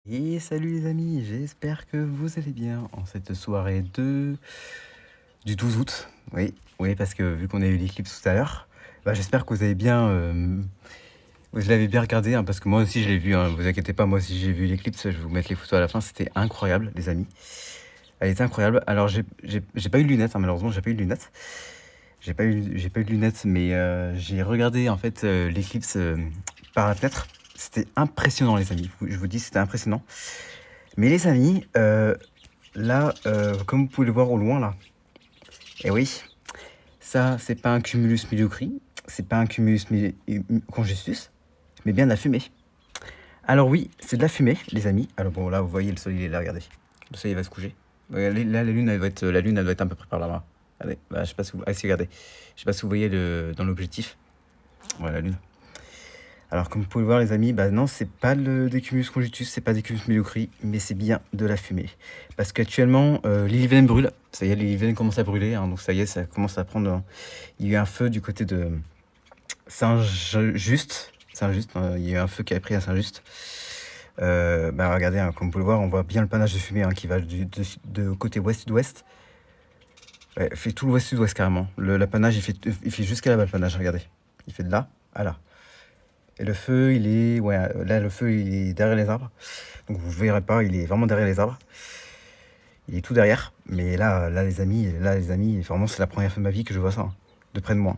Et salut les amis, j'espère que vous allez bien en cette soirée du 12 août. Oui, oui, parce que vu qu'on a eu l'éclipse tout à l'heure, j'espère que vous avez bien, vous l'avez bien regardé, hein, parce que moi aussi je l'ai vu, hein, vous inquiétez pas, moi aussi j'ai vu l'éclipse, je vais vous mettre les photos à la fin, c'était incroyable les amis. Elle était incroyable. Alors j'ai pas eu de lunettes, hein, malheureusement j'ai pas eu de lunettes. J'ai pas eu de lunettes, mais j'ai regardé en fait l'éclipse par la fenêtre. C'était impressionnant les amis, je vous dis c'était impressionnant. Mais les amis, là, comme vous pouvez le voir au loin là, et oui, ça c'est pas un cumulus mediocri, c'est pas un congestus, mais bien de la fumée. Alors oui, c'est de la fumée, les amis. Alors bon, là vous voyez le soleil il est là, regardez. Le soleil va se coucher. Regardez, là la lune elle doit être à peu près par là-bas. Regardez, je sais pas si vous, si, regardez, je sais pas si vous voyez dans l'objectif. Voilà la lune. Alors comme vous pouvez le voir les amis, non, c'est pas des cumulus conjuntus, c'est pas des cumulus mediocri, mais c'est bien de la fumée. Parce qu'actuellement, l'Ille-et-Vilaine brûle, ça y est, l'Ille-et-Vilaine commence à brûler, hein, donc ça y est, ça commence à prendre... il y a eu un feu du côté de Saint-Just, il y a eu un feu qui a pris à Saint-Just. Regardez, hein, comme vous pouvez le voir, on voit bien le panache de fumée hein, qui va de côté ouest-sud-ouest. Ouais, il fait tout l'ouest-sud-ouest carrément. L'apanage, il fait jusqu'à là-bas le panache, regardez. Il fait de là à là. Et le feu, il est... Ouais, là, le feu, il est derrière les arbres. Donc, vous verrez pas, il est vraiment derrière les arbres. Il est tout derrière. Mais là les amis, vraiment, c'est la première fois de ma vie que je vois ça, hein, de près de moi.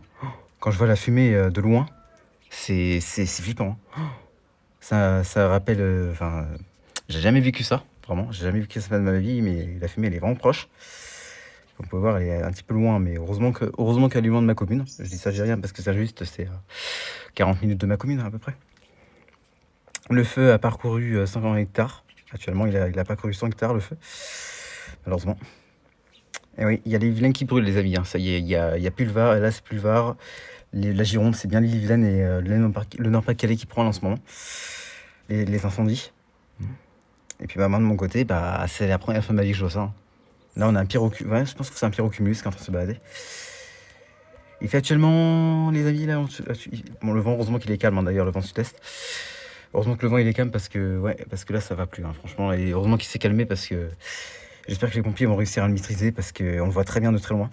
Quand je vois la fumée de loin, c'est flippant. Hein. Ça rappelle... Enfin, j'ai jamais vécu ça, vraiment. J'ai jamais vécu ça de ma vie, mais la fumée, elle est vraiment proche. Comme vous pouvez voir, elle est un petit peu loin, mais heureusement qu'elle est loin de ma commune. Je dis ça, j'ai rien, parce que ça juste, c'est 40 minutes de ma commune, à peu près. Le feu a parcouru 50 hectares. Actuellement, il a parcouru 100 hectares, le feu. Malheureusement. Et oui, il y a les Vilaines qui brûlent, les amis. Hein. Ça y est, il y a plus le Var. Et là, c'est plus le Var. La Gironde, c'est bien l'Ille-et-Vilaine et le Nord-Pas-de-Calais qui prend en ce moment. Les incendies. Et puis, moi, de mon côté, c'est la première fois de ma vie que je vois ça. Hein. Là, on a un pyrocumulus. Ouais, je pense que c'est un pyrocumulus qui est en train de se balader. Il fait actuellement, les amis, là, bon, le vent, heureusement qu'il est calme, hein, d'ailleurs, le vent sud-est. Heureusement que le vent il est calme parce que là ça va plus hein, franchement, et heureusement qu'il s'est calmé parce que j'espère que les pompiers vont réussir à le maîtriser parce qu'on le voit très bien de très loin.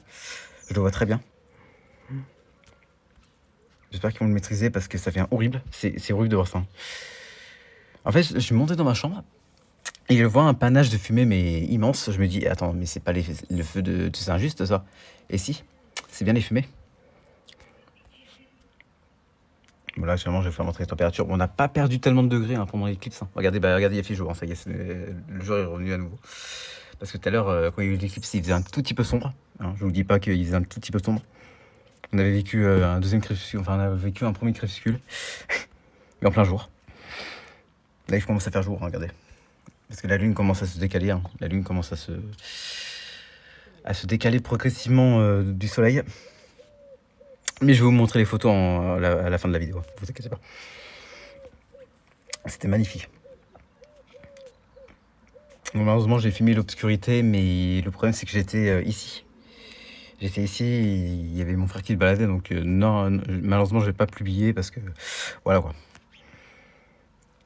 Je le vois très bien. J'espère qu'ils vont le maîtriser parce que ça fait horrible. C'est horrible de voir ça. En fait, je suis monté dans ma chambre et je vois un panache de fumée mais immense. Je me dis attends, mais c'est pas le feu de Saint-Just ça. Et si, c'est bien les fumées. Bon là actuellement je vais faire montrer les températures. On n'a pas perdu tellement de degrés hein, pendant l'éclipse. Hein. Regardez, il a fait jour. Hein, ça y est, le jour est revenu à nouveau. Parce que tout à l'heure, quand il y a eu l'éclipse, il faisait un tout petit peu sombre. Hein, je vous dis pas qu'il faisait un tout petit peu sombre. On avait vécu un deuxième crépuscule, enfin on avait vécu un premier crépuscule, mais en plein jour. Là il commence à faire jour, hein, regardez. Parce que la lune commence à se décaler. Hein. La lune commence à se décaler progressivement du soleil. Mais je vais vous montrer les photos à la fin de la vidéo, vous inquiétez pas. C'était magnifique. Bon, malheureusement j'ai filmé l'obscurité, mais le problème c'est que j'étais ici. J'étais ici, il y avait mon frère qui se baladait, donc non, malheureusement je vais pas publier parce que voilà quoi.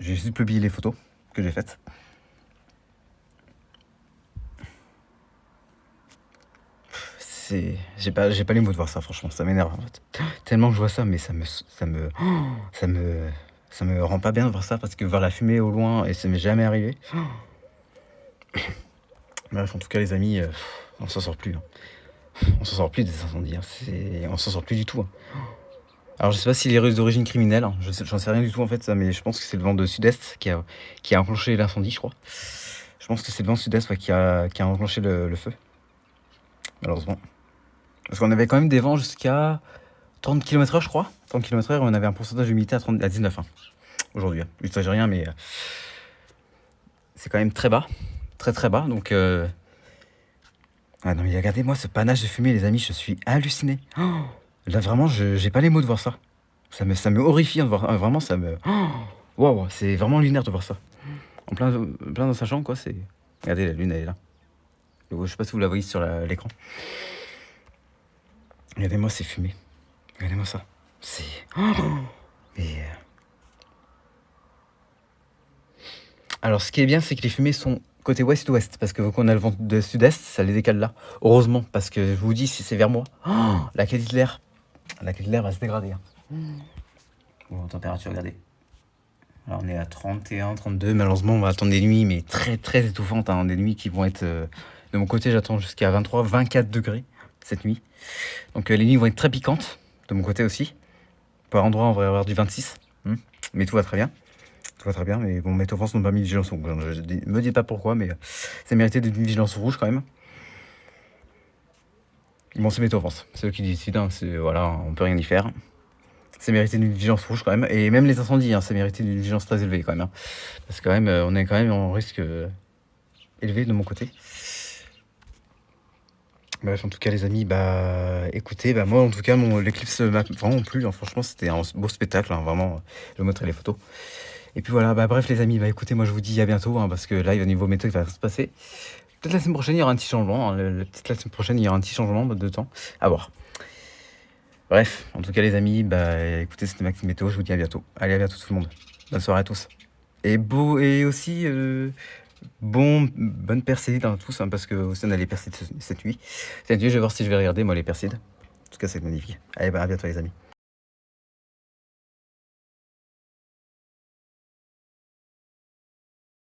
J'ai juste publié les photos que j'ai faites. J'ai pas les mots de voir ça, franchement, ça m'énerve. En fait. Tellement que je vois ça, mais ça me rend pas bien de voir ça parce que voir la fumée au loin et ça m'est jamais arrivé. Bref, en tout cas les amis, on s'en sort plus. Hein. On s'en sort plus des incendies, hein. On s'en sort plus du tout. Hein. Alors je sais pas s'il est d'origine criminelle, hein. J'en sais rien du tout en fait, ça, mais je pense que c'est le vent de sud-est qui a enclenché l'incendie, je crois. Je pense que c'est le vent sud-est qui a enclenché le feu, malheureusement. Parce qu'on avait quand même des vents jusqu'à 30 km/h, je crois. 30 km/h, on avait un pourcentage d'humidité à 19 hein, aujourd'hui. Je ne sais rien, mais c'est quand même très bas. Très très bas, donc... Ah non mais regardez-moi ce panache de fumée, les amis, je suis halluciné. Oh, là vraiment, j'ai pas les mots de voir ça. Ça me horrifie de voir, vraiment ça me... Waouh, c'est vraiment lunaire de voir ça. En plein dans sa chambre quoi, c'est... Regardez, la lune elle est là. Je sais pas si vous la voyez sur l'écran. Regardez-moi ces fumées. Regardez-moi ça. C'est... Mais... Alors, ce qui est bien, c'est que les fumées sont côté ouest-ouest, parce que vu qu'on a le vent de sud-est, ça les décale là. Heureusement, parce que je vous dis, si c'est vers moi, la qualité de l'air va se dégrader. Bon, température, regardez. Alors, on est à 31, 32. Malheureusement, on va attendre des nuits, mais très, très étouffantes. Des nuits qui vont être... de mon côté, j'attends jusqu'à 23, 24 degrés cette nuit. Donc, les nuits vont être très piquantes, de mon côté aussi. Par endroit, on va avoir du 26. Mais tout va très bien. Tout va très bien, mais bon, Météo-France n'ont pas mis de vigilance rouge. Je me dis pas pourquoi, mais ça méritait d'une vigilance rouge quand même. Bon, c'est Météo-France, c'est eux qui décident, voilà, on peut rien y faire. C'est mérité d'une vigilance rouge quand même, et même les incendies, c'est mérité d'une vigilance très élevée quand même. Parce que quand même, on est quand même en risque élevé de mon côté. Bref, en tout cas, les amis, écoutez, moi, en tout cas, l'éclipse m'a vraiment plu. Franchement, c'était un beau spectacle, vraiment. Je vous montrerai les photos. Et puis voilà, bref, les amis, écoutez, moi, je vous dis à bientôt, parce que là, au niveau météo, il va rien se passer. Peut-être la semaine prochaine, il y aura un petit changement. Peut-être la semaine prochaine, il y aura un petit changement de temps. À voir. Bref, en tout cas, les amis, écoutez, c'était Maxime Météo. Je vous dis à bientôt. Allez, à bientôt, tout le monde. Bonne soirée à tous. Et aussi, bonne Perséide à tous, parce que aussi on a les Perséides cette nuit. Cette nuit, je vais voir si je vais regarder, moi, les Perséides. En tout cas, c'est magnifique. Allez, à bientôt, les amis.